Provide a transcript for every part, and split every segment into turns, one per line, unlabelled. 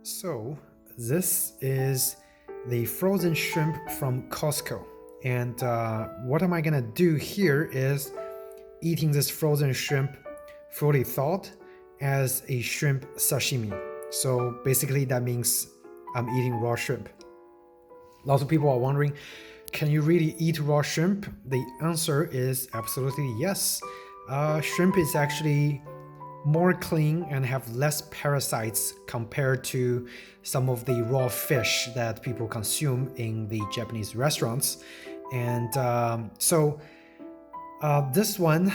So this is the frozen shrimp from Costco. And what am I gonna do here is eating this frozen shrimp fully thawed as a shrimp sashimi. So basically that means I'm eating raw shrimp. Lots of people are wondering, can you really eat raw shrimp? The answer is absolutely yes. Shrimp is actually more clean and have less parasites compared to some of the raw fish that people consume in the Japanese restaurants. And this one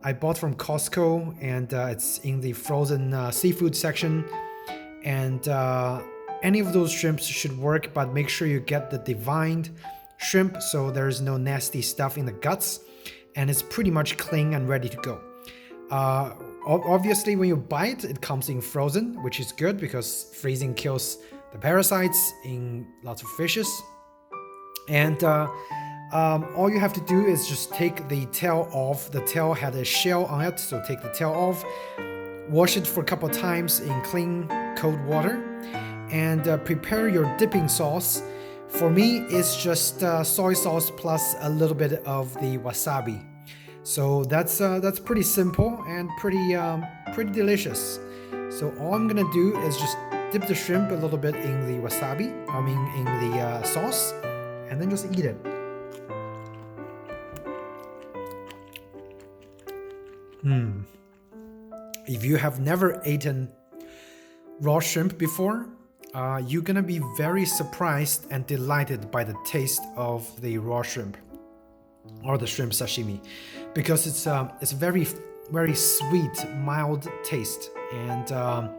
I bought from Costco, and it's in the frozen seafood section. And any of those shrimps should work, but make sure you get the divined shrimp so there's no nasty stuff in the guts, and it's pretty much clean and ready to go. Obviously, when you buy it, it comes in frozen, which is good because freezing kills the parasites in lots of fishes. And all you have to do is just take the tail off. The tail had a shell on it, so take the tail off, wash it for a couple of times in clean, cold water, and prepare your dipping sauce. For me, it's just soy sauce plus a little bit of the wasabi. So that's pretty simple and pretty delicious. So all I'm gonna do is just dip the shrimp a little bit in the wasabi, in the sauce, and then just eat it. If you have never eaten raw shrimp before, you're gonna be very surprised and delighted by the taste of the raw shrimp or the shrimp sashimi, because it's very sweet, mild taste, and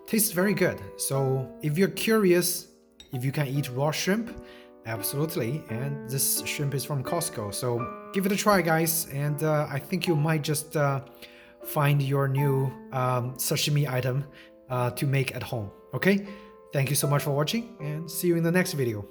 tastes very good. So if you're curious if you can eat raw shrimp, absolutely. And this shrimp is from Costco, so give it a try, guys, and I think you might just find your new sashimi item to make at home. Okay, thank you so much for watching, and see you in the next video.